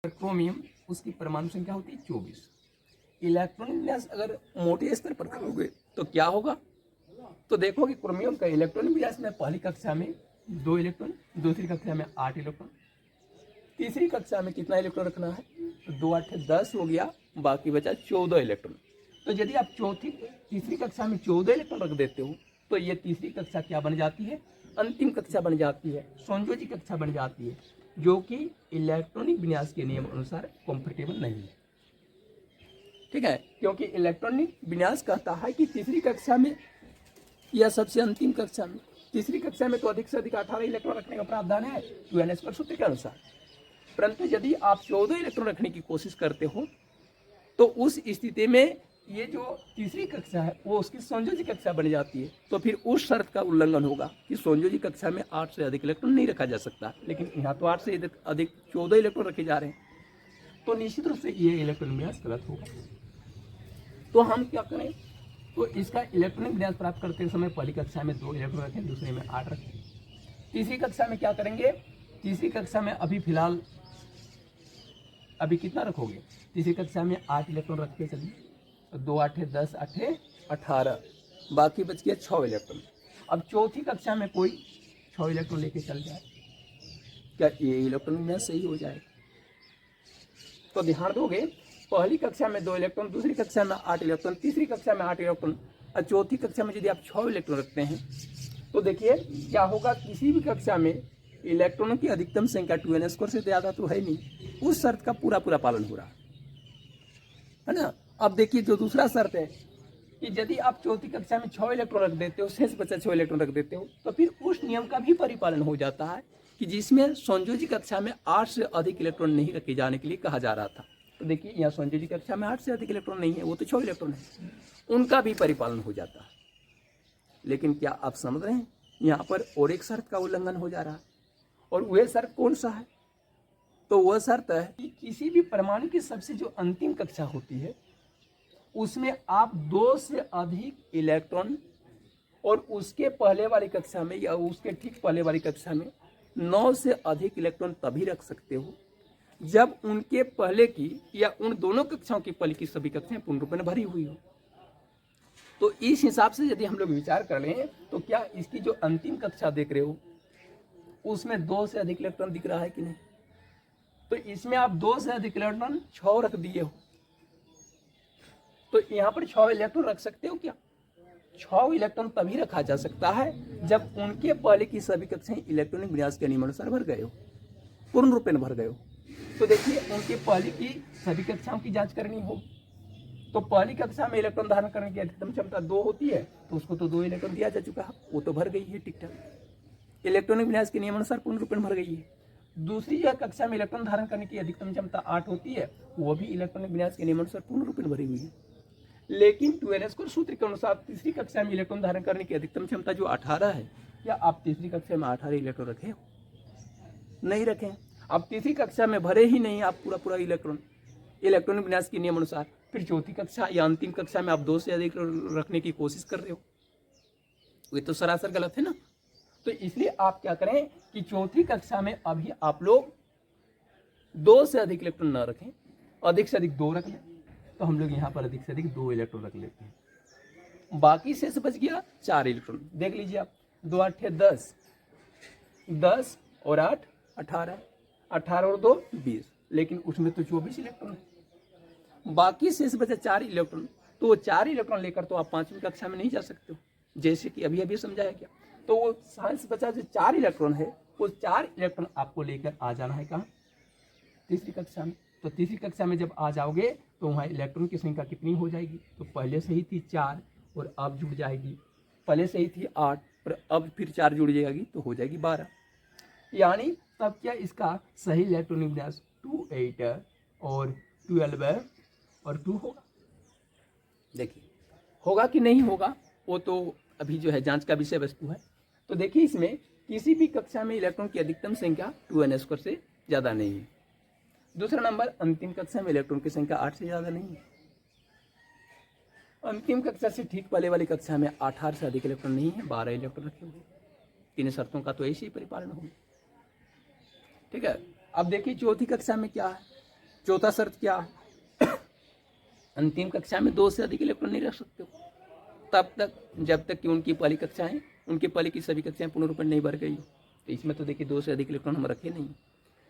Chromium उसकी परमाणु संख्या होती है 24। इलेक्ट्रॉनिक विन्यास अगर मोटे स्तर पर करोगे तो क्या होगा, तो देखो कि क्रोमियम का इलेक्ट्रॉनिक विन्यास में पहली कक्षा में 2 इलेक्ट्रॉन, दूसरी कक्षा में 8 इलेक्ट्रॉन, तीसरी कक्षा में कितना इलेक्ट्रॉन रखना है, तो 2 8 10 हो गया, बाकी बचा 14 इलेक्ट्रॉन। तो यदि आप तीसरी कक्षा में 14 इलेक्ट्रॉन रख देते हो तो ये तीसरी कक्षा क्या बन जाती है, अंतिम कक्षा बन जाती है, संयोजी कक्षा बन जाती है, जो कि इलेक्ट्रॉनिक विन्यास के नियम अनुसार कंफर्टेबल नहीं है। ठीक है, क्योंकि इलेक्ट्रॉनिक विन्यास कहता है कि तीसरी कक्षा में या सबसे अंतिम कक्षा में, तीसरी कक्षा में तो अधिक से अधिक 18 इलेक्ट्रॉन रखने का प्रावधान है 2n स्क्वायर सूत्र के अनुसार, परंतु यदि आप 14 इलेक्ट्रॉन रखने की कोशिश करते हो तो उस स्थिति में ये जो तीसरी कक्षा है वो उसकी संयोजी कक्षा बन जाती है। तो फिर उस शर्त का उल्लंघन होगा कि संयोजी कक्षा में 8 से अधिक इलेक्ट्रॉन नहीं रखा जा सकता, लेकिन यहाँ तो 8 से अधिक 14 इलेक्ट्रॉन रखे जा रहे हैं, तो निश्चित रूप से ये इलेक्ट्रॉन विन्यास गलत होगा। तो हम क्या करें, तो इसका इलेक्ट्रॉनिक विन्यास प्राप्त करते समय पहली कक्षा में 2 इलेक्ट्रॉन रखें, दूसरे में 8 रखें। तीसरी कक्षा में क्या करेंगे, तीसरी कक्षा में अभी फिलहाल अभी कितना रखोगे, तीसरी कक्षा में 8 इलेक्ट्रॉन रख के चलिए, तो 2 8 10 8 18, बाकी बच गया 6 इलेक्ट्रॉन। अब चौथी कक्षा में कोई 6 इलेक्ट्रॉन लेके चल जाए, क्या ये इलेक्ट्रॉन विन्यास सही हो जाए? तो ध्यान दोगे, पहली कक्षा में 2 इलेक्ट्रॉन, दूसरी कक्षा में 8 इलेक्ट्रॉन, तीसरी कक्षा में 8 इलेक्ट्रॉन और चौथी कक्षा में यदि आप 6 इलेक्ट्रॉन रखते हैं तो देखिए क्या होगा, किसी भी कक्षा में इलेक्ट्रॉनों की अधिकतम संख्या 2n स्क्वायर से ज़्यादा तो है नहीं, उस शर्त का पूरा पालन हो रहा है ना। अब देखिए जो दूसरा शर्त है कि यदि आप चौथी कक्षा में 6 इलेक्ट्रॉन रख देते हो, शेष बचा 6 इलेक्ट्रॉन रख देते हो, तो फिर उस नियम का भी परिपालन हो जाता है कि जिसमें संयोजी कक्षा में 8 से अधिक इलेक्ट्रॉन नहीं रखे जाने के लिए कहा जा रहा था। तो देखिए यहाँ संयोजी कक्षा में 8 से अधिक इलेक्ट्रॉन नहीं है, वो तो 6 इलेक्ट्रॉन है, उनका भी परिपालन हो जाता है। लेकिन क्या आप समझ रहे हैं, यहाँ पर और एक शर्त का उल्लंघन हो जा रहा है, और वह शर्त कौन सा है, तो वह शर्त है कि किसी भी परमाणु की सबसे जो अंतिम कक्षा होती है उसमें आप 2 से अधिक इलेक्ट्रॉन, और उसके पहले वाली कक्षा में या उसके ठीक पहले वाली कक्षा में 9 से अधिक इलेक्ट्रॉन तभी रख सकते हो जब उनके पहले की या उन दोनों कक्षाओं की पहले की सभी कक्षाएं पूर्ण रूप में भरी हुई हो। तो इस हिसाब से यदि हम लोग विचार कर लें तो क्या इसकी जो अंतिम कक्षा देख रहे हो उसमें 2 से अधिक इलेक्ट्रॉन दिख रहा है कि नहीं, तो इसमें आप 2 से अधिक इलेक्ट्रॉन 6 रख दिए हो, तो यहाँ पर 6 इलेक्ट्रॉन रख सकते हो क्या, 6 इलेक्ट्रॉन तभी रखा जा सकता है जब उनके पहले की सभी कक्षाएं इलेक्ट्रॉनिक विन्यास के नियमानुसार भर गए हो, पूर्ण रूप में भर गए हो। तो देखिए उनके पहले की सभी कक्षाओं की जांच करनी हो, तो पहली कक्षा में इलेक्ट्रॉन धारण करने की अधिकतम क्षमता 2 होती है, तो उसको तो 2 इलेक्ट्रॉन दिया जा चुका है, वो तो भर गई है, ठीक ठाक, इलेक्ट्रॉनिक विन्यास के नियमानुसार पूर्ण रूप में भर गई है। दूसरी जो कक्षा में इलेक्ट्रॉन धारण करने की अधिकतम क्षमता 8 होती है, वो भी इलेक्ट्रॉनिक विन्यास के नियमानुसार पूर्ण रूप में भरी हुई है। लेकिन 2n स्क्वायर सूत्र के अनुसार तीसरी कक्षा में इलेक्ट्रॉन धारण करने की अधिकतम क्षमता जो 18 है, क्या आप तीसरी कक्षा में 18 इलेक्ट्रॉन रखे हो? नहीं रखे। अब तीसरी कक्षा में भरे ही नहीं आप पूरा इलेक्ट्रॉनिक विन्यास के नियम अनुसार, फिर चौथी कक्षा या अंतिम कक्षा में आप 2 से अधिक रखने की कोशिश कर रहे हो, ये तो सरासर गलत है ना। तो इसलिए आप क्या करें कि चौथी कक्षा में अभी आप लोग 2 से अधिक इलेक्ट्रॉन न रखें, अधिक से अधिक 2 रख लें, तो हम लोग यहाँ पर अधिक से अधिक 2 इलेक्ट्रॉन रख लेते हैं, बाकी शेष बच गया 4 इलेक्ट्रॉन। देख लीजिए आप, 2 8 10, 10 और 8 18, 18 और 2 20, लेकिन उसमें तो 24 इलेक्ट्रॉन है, बाकी शेष बचा 4 इलेक्ट्रॉन। तो वो 4 इलेक्ट्रॉन लेकर तो आप 5वीं कक्षा में नहीं जा सकते हो, जैसे कि अभी समझाया गया। तो वो साइंस बचा जो 4 इलेक्ट्रॉन है, वो 4 इलेक्ट्रॉन आपको लेकर आ जाना है कहाँ, तीसरी कक्षा में। तो तीसरी कक्षा में जब आ जाओगे तो वहाँ इलेक्ट्रॉन की संख्या कितनी हो जाएगी, तो पहले से ही थी 4 और अब जुड़ जाएगी, पहले से ही थी 8 और अब फिर 4 जुड़ जाएगी तो हो जाएगी 12, यानी तब क्या इसका सही इलेक्ट्रॉनिक विन्यास 2 8 और 12 और 2 होगा। देखिए होगा कि नहीं होगा वो तो अभी जो है जांच का विषय वस्तु है। तो देखिए इसमें किसी भी कक्षा में इलेक्ट्रॉन की अधिकतम संख्या 2n स्क्वायर से ज़्यादा नहीं है। दूसरा नंबर, अंतिम कक्षा में इलेक्ट्रॉन की संख्या 8 से ज़्यादा नहीं है। अंतिम कक्षा से ठीक पहले वाली कक्षा में 18 से अधिक इलेक्ट्रॉन नहीं है, 12 इलेक्ट्रॉन रखे हुए। तीन शर्तों का तो ऐसे ही परिपालन होगा, ठीक है। अब देखिए चौथी कक्षा में क्या है, चौथा शर्त क्या है, अंतिम कक्षा में 2 से अधिक इलेक्ट्रॉन नहीं रख सकते हो तब तक जब तक कि उनकी पहली कक्षाएं, उनके पहले की सभी कक्षाएं पूर्ण रूप में नहीं भर गई हो। तो इसमें तो देखिए 2 से अधिक इलेक्ट्रॉन हम रखे नहीं,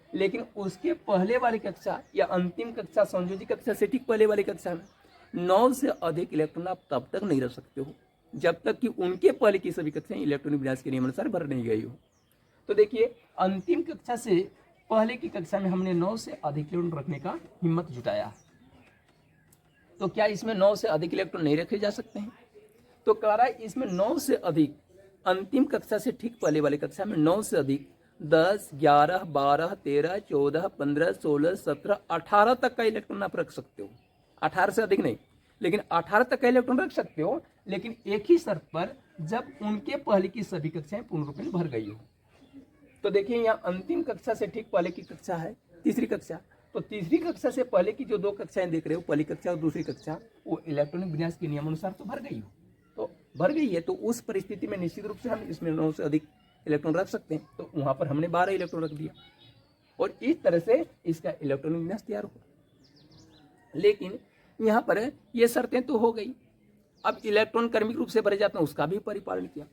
लेकिन उसके पहले वाली कक्षा या अंतिम कक्षा, संयोजी कक्षा से ठीक पहले वाली कक्षा में 9 से अधिक इलेक्ट्रॉन आप तब तक नहीं रख सकते हो जब तक कि उनके पहले की सभी कक्षाएं इलेक्ट्रॉनिक विन्यास के नियमानुसार भर नहीं गई हो। तो देखिए अंतिम कक्षा से पहले की कक्षा में हमने 9 से अधिक इलेक्ट्रॉन रखने का हिम्मत जुटाया, तो क्या इसमें 9 से अधिक इलेक्ट्रॉन नहीं रखे जा सकते हैं? तो कह रहा है इसमें 9 से अधिक, अंतिम कक्षा से ठीक पहले वाली कक्षा में 9 से अधिक 10, 11, 12, 13, 14, 15, 16, 17, 18 तक का इलेक्ट्रॉन आप रख सकते हो। 18 से अधिक नहीं, लेकिन 18 तक का इलेक्ट्रॉन रख सकते हो, लेकिन एक ही शर्त पर, जब उनके पहले की सभी कक्षाएं पूर्ण रूप में भर गई हो। तो देखिए यहाँ अंतिम कक्षा से ठीक पहले की कक्षा है तीसरी कक्षा, तो तीसरी कक्षा से पहले की जो 2 कक्षाएं देख रहे हो, पहली कक्षा और दूसरी कक्षा, वो इलेक्ट्रॉनिक विन्यास के नियमानुसार तो भर गई हो। तो भर गई है तो उस परिस्थिति में निश्चित रूप से हम इसमें 9 से अधिक इलेक्ट्रॉन रख सकते हैं। तो वहां पर हमने 12 इलेक्ट्रॉन रख दिया और इस तरह से इसका इलेक्ट्रॉनिक विन्यास तैयार हो। लेकिन यहाँ पर ये शर्तें तो हो गई, अब इलेक्ट्रॉन क्रमिक रूप से भरे जाते हैं उसका भी परिपालन किया।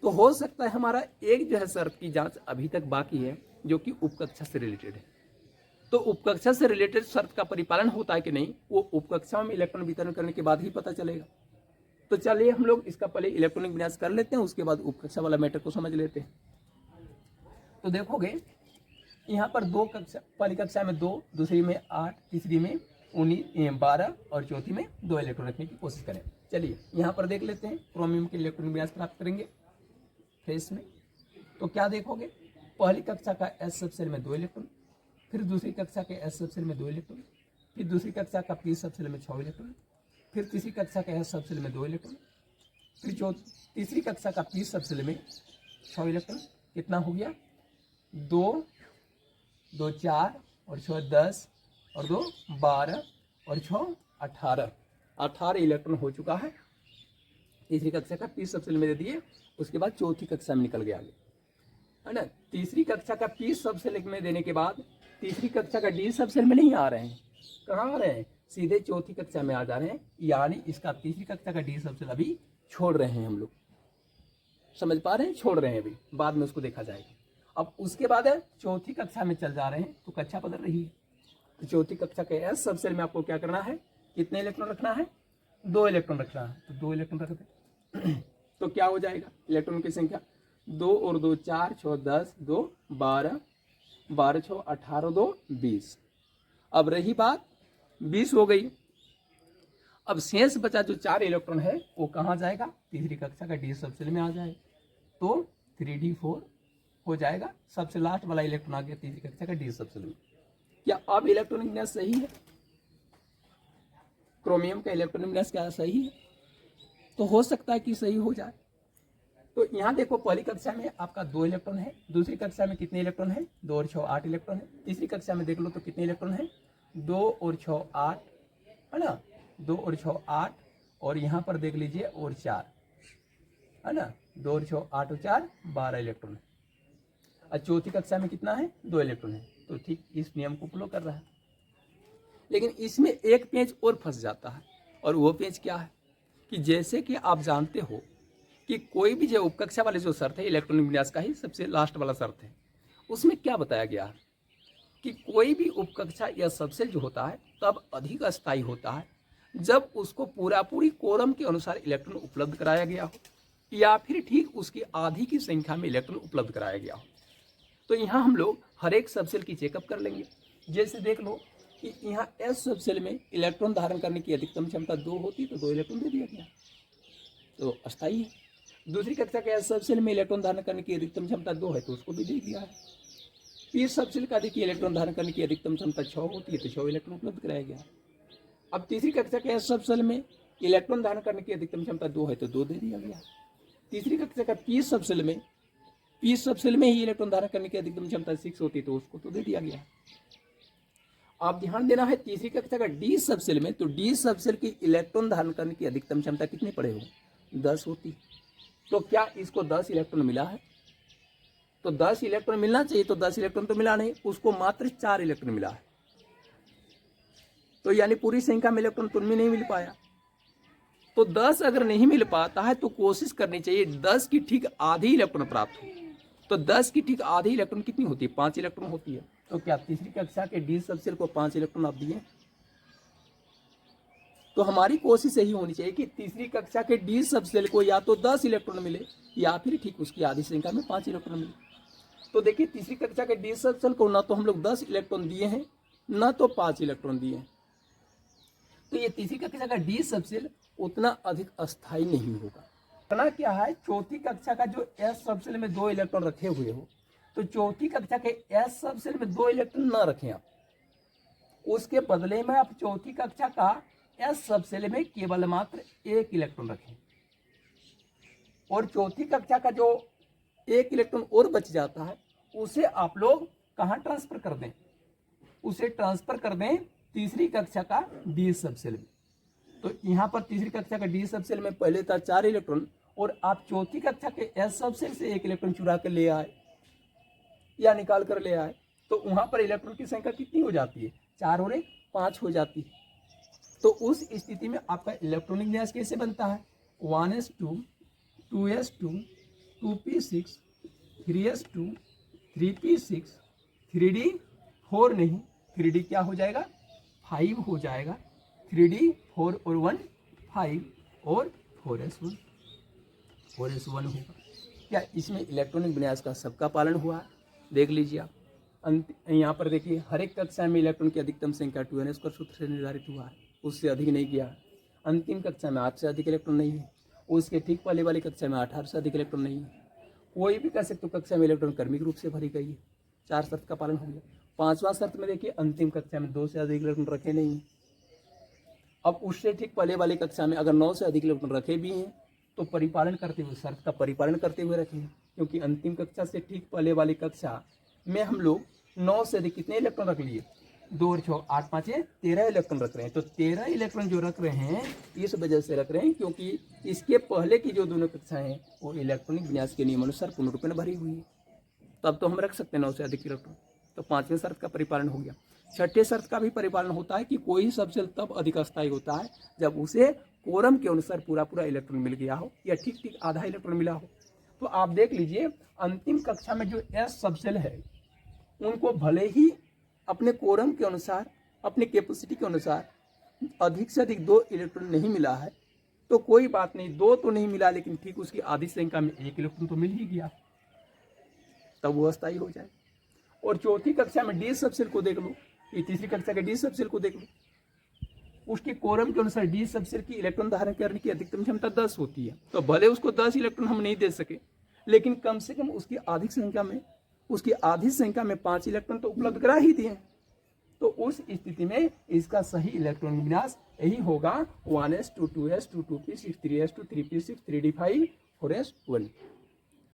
तो हो सकता है हमारा एक जो है शर्त की जांच अभी तक बाकी है, जो कि उपकक्षा से रिलेटेड है। तो उपकक्षा से रिलेटेड शर्त का परिपालन होता है कि नहीं, वो उपकक्षाओं में इलेक्ट्रॉन वितरण करने के बाद ही पता चलेगा। तो चलिए हम लोग इसका पहले इलेक्ट्रॉनिक विन्यास कर लेते हैं, उसके बाद उपकक्षा वाला मैटर को समझ लेते हैं। तो देखोगे यहाँ पर 2 कक्षा, पहली कक्षा में 2, दूसरी में 8, तीसरी में 19, 12 और चौथी में 2 इलेक्ट्रॉन रखने की कोशिश करें। चलिए यहाँ पर देख लेते हैं, क्रोमियम के इलेक्ट्रॉनिक विन्यास प्राप्त करेंगे फेस में। तो क्या देखोगे, पहली कक्षा का एस सब सेल में 2 इलेक्ट्रॉन, फिर दूसरी कक्षा के एस सब सेल में 2 इलेक्ट्रॉन, फिर दूसरी कक्षा का पी सब सेल में 6 इलेक्ट्रॉन, फिर तीसरी कक्षा के एस सब सेल में 2 इलेक्ट्रॉन, फिर तीसरी कक्षा का पी सब सेल में 6 इलेक्ट्रॉन। कितना हो गया, 2, 2 4 और 6 10 और 2 12 और 6 18 इलेक्ट्रॉन हो चुका है। तीसरी कक्षा का पी सब सेल में दे दिए, उसके बाद चौथी कक्षा में निकल गया आगे, है ना। तीसरी कक्षा का पी सब सेल में देने के बाद तीसरी कक्षा का डी सब सेल में नहीं आ रहे हैं, कहाँ आ रहे हैं, सीधे चौथी कक्षा में आ जा रहे हैं। यानी इसका तीसरी कक्षा का डी सब सेल अभी छोड़ रहे हैं हम लोग, समझ पा रहे हैं, छोड़ रहे हैं अभी, बाद में उसको देखा जाएगा। अब उसके बाद चौथी कक्षा में चल जा रहे हैं, तो कक्षा बदल रही है। तो चौथी कक्षा के एस सब सेल में आपको क्या करना है, कितने इलेक्ट्रॉन रखना है, 2 इलेक्ट्रॉन रखना है। तो 2 इलेक्ट्रॉन रख दे तो क्या हो जाएगा, इलेक्ट्रॉन की संख्या 2 और 2 4, 6 10, 2 12, 12 6 18, 2 20। अब रही बात 20 हो गई। अब शेष बचा जो 4 इलेक्ट्रॉन है वो कहाँ जाएगा, तीसरी कक्षा का डी सब सेल में आ जाएगा। तो 3d4 हो जाएगा, सबसे लास्ट वाला इलेक्ट्रॉन आ गया तीसरी कक्षा का डी सब सेल में। क्या अब इलेक्ट्रॉनिक विन्यास सही है, क्रोमियम का इलेक्ट्रॉनिक विन्यास क्या सही है? तो हो सकता है कि सही हो जाए। तो यहाँ देखो पहली कक्षा में आपका 2 इलेक्ट्रॉन है, दूसरी कक्षा में कितने इलेक्ट्रॉन है, 2 और 6 8 इलेक्ट्रॉन है। तीसरी कक्षा में देख लो तो कितने इलेक्ट्रॉन है, 2 और 6 8, है ना, 2 और 6 8, और यहाँ पर देख लीजिए और 4, है ना, 2 और 6 8 और 4 12 इलेक्ट्रॉन है। और चौथी कक्षा में कितना है, 2 इलेक्ट्रॉन है। तो ठीक इस नियम को फॉलो कर रहा है। लेकिन इसमें एक पेज और फंस जाता है, और वो पेज क्या है कि जैसे कि आप जानते हो कि कोई भी जो उपकक्षा वाले जो शर्त है, इलेक्ट्रॉनिक विन्यास का ही सबसे लास्ट वाला शर्त है, उसमें क्या बताया गया है कि कोई भी उपकक्षा या सबसेल जो होता है तब अधिक अस्थायी होता है जब उसको पूरी कोरम के अनुसार इलेक्ट्रॉन उपलब्ध कराया गया हो, या फिर ठीक उसकी आधी की संख्या में इलेक्ट्रॉन उपलब्ध कराया गया हो। तो यहाँ हम लोग हर एक सबसेल की चेकअप कर लेंगे। जैसे देख लो कि यहाँ एस सबसेल में इलेक्ट्रॉन धारण करने की अधिकतम क्षमता 2 होती, तो 2 इलेक्ट्रॉन दे दिया गया, तो अस्थायी है। दूसरी कक्षा के एस सबसेल में इलेक्ट्रॉन धारण करने की अधिकतम क्षमता 2 है, तो उसको भी दे दिया है। पी सबसेल का देखिए इलेक्ट्रॉन धारण करने की अधिकतम क्षमता 6 होती है, तो 6 इलेक्ट्रॉन उपलब्ध कराया गया। अब तीसरी कक्षा के एस सबसेल में इलेक्ट्रॉन धारण करने की अधिकतम क्षमता 2 है, तो 2 दे दिया गया। तीसरी कक्षा का पी सबसेल में ही इलेक्ट्रॉन धारण करने की अधिकतम क्षमता 6 होती है, तो उसको तो दे दिया गया। आप ध्यान देना है तीसरी कक्षा का डी सबसेल में, तो डी सबसेल की इलेक्ट्रॉन धारण करने की अधिकतम क्षमता कितने पड़े हो, 10 होती। तो क्या इसको 10 इलेक्ट्रॉन मिला है, तो 10 इलेक्ट्रॉन मिलना चाहिए, तो 10 इलेक्ट्रॉन तो मिला नहीं, उसको मात्र 4 इलेक्ट्रॉन मिला है। तो यानी पूरी संख्या में इलेक्ट्रॉन तो उनमें नहीं मिल पाया। तो 10 अगर नहीं मिल पाता है तो कोशिश करनी चाहिए 10 की ठीक आधी इलेक्ट्रॉन प्राप्त हो। तो 10 की ठीक आधी इलेक्ट्रॉन कितनी होती है? 5 इलेक्ट्रॉन होती है। तो क्या तीसरी कक्षा के डी सबसेल को 5 इलेक्ट्रॉन आप दिए? तो हमारी कोशिश यही होनी चाहिए कि तीसरी कक्षा के डी सबसेल को या तो 10 इलेक्ट्रॉन मिले या फिर ठीक उसकी आधी संख्या में 5 इलेक्ट्रॉन मिले। तो देखिए तीसरी कक्षा के डी सबसेल को ना तो हम लोग 10 इलेक्ट्रॉन दिए हैं ना तो 5 इलेक्ट्रॉन दिए हैं। तो ये तीसरी कक्षा का डी सबसेल उतना अधिक अस्थायी नहीं होगा। करना क्या है, चौथी कक्षा का जो एस सबसेल में 2 इलेक्ट्रॉन रखे हुए हो, तो चौथी कक्षा के एस सबसेल में 2 इलेक्ट्रॉन ना रखें आप, उसके बदले में आप चौथी कक्षा का एस सबसेल में केवल मात्र 1 इलेक्ट्रॉन रखें। और चौथी कक्षा का जो 1 इलेक्ट्रॉन और बच जाता है उसे आप लोग कहाँ ट्रांसफर कर दें? उसे ट्रांसफर कर दें तीसरी कक्षा का डी सबसेल में। तो यहाँ पर तीसरी कक्षा का डी सबसेल में पहले था 4 इलेक्ट्रॉन और आप चौथी कक्षा के एस सबसेल से 1 इलेक्ट्रॉन चुरा कर ले आए या निकाल कर ले आए, तो वहाँ पर इलेक्ट्रॉन की संख्या कितनी हो जाती है? 4 और 1 5 हो जाती है। तो उस स्थिति में आपका इलेक्ट्रॉनिक विन्यास कैसे बनता है? 1s2 2s2 2p6 3s2 3p6 3d4 नहीं 3d क्या हो जाएगा? 5 हो जाएगा। 3d 4 और 1 5 और 4s1 होगा। क्या इसमें इलेक्ट्रॉनिक विन्यास का सबका पालन हुआ है? देख लीजिए आप यहाँ पर देखिए, हर एक कक्षा में इलेक्ट्रॉन की अधिकतम संख्या 2n स्क्वायर सूत्र से निर्धारित हुआ है, उससे अधिक नहीं किया है। अंतिम कक्षा में 8 से अधिक इलेक्ट्रॉन नहीं है, उसके ठीक पहले वाली कक्षा में 18 से अधिक इलेक्ट्रॉन नहीं है। कोई भी कह सकते हो कक्षा में इलेक्ट्रॉन क्रमिक रूप से भरी गई है। 4 शर्त का पालन हो गया। 5वां शर्त में देखिए, अंतिम कक्षा में 2 से अधिक इलेक्ट्रॉन रखे नहीं है। अब उससे ठीक पहले वाली कक्षा में अगर 9 से अधिक इलेक्ट्रॉन रखे भी हैं तो परिपालन करते हुए, शर्त का परिपालन करते हुए रखें, क्योंकि अंतिम कक्षा से ठीक पहले वाली कक्षा में हम लोग 9 से अधिक कितने इलेक्ट्रॉन रख लिए? 2 और 6 8 5 13 इलेक्ट्रॉन रख रहे हैं। तो 13 इलेक्ट्रॉन जो रख रहे हैं इस वजह से रख रहे हैं क्योंकि इसके पहले की जो दोनों कक्षाएं हैं वो इलेक्ट्रॉनिक विन्यास के नियमानुसार पूर्ण रूप में भरी हुई है। तब तो हम रख सकते हैं 9 से अधिक इलेक्ट्रॉन। तो 5वें शर्त का परिपालन हो गया। 6ठे शर्त का भी परिपालन होता है कि कोई सबसेल तब अधिक अस्थायी होता है जब उसे कोरम के अनुसार पूरा इलेक्ट्रॉन मिल गया हो या ठीक ठीक आधा इलेक्ट्रॉन मिला हो। तो आप देख लीजिए, अंतिम कक्षा में जो एस सबसेल है उनको भले ही अपने कोरम के अनुसार, अपने कैपेसिटी के अनुसार अधिक से अधिक 2 इलेक्ट्रॉन नहीं मिला है, तो कोई बात नहीं, 2 तो नहीं मिला लेकिन ठीक उसकी आधी संख्या में 1 इलेक्ट्रॉन तो मिल ही गया, तब वो अस्थायी हो जाए। और चौथी कक्षा में डी सबसेल को देख लो, ये तीसरी कक्षा के डी सबसेल को देख लो, उसके कोरम के अनुसार डी सबसेल की इलेक्ट्रॉन धारण करने की अधिकतम क्षमता 10 होती है। तो भले उसको 10 इलेक्ट्रॉन हम नहीं दे सके, लेकिन कम से कम उसकी आधी संख्या में 5 इलेक्ट्रॉन तो उपलब्ध करा ही दिए। तो उस स्थिति में इसका सही इलेक्ट्रॉन विन्यास यही होगा 1s2 2s2 2p6 3s2 3p6 3d5 4s1।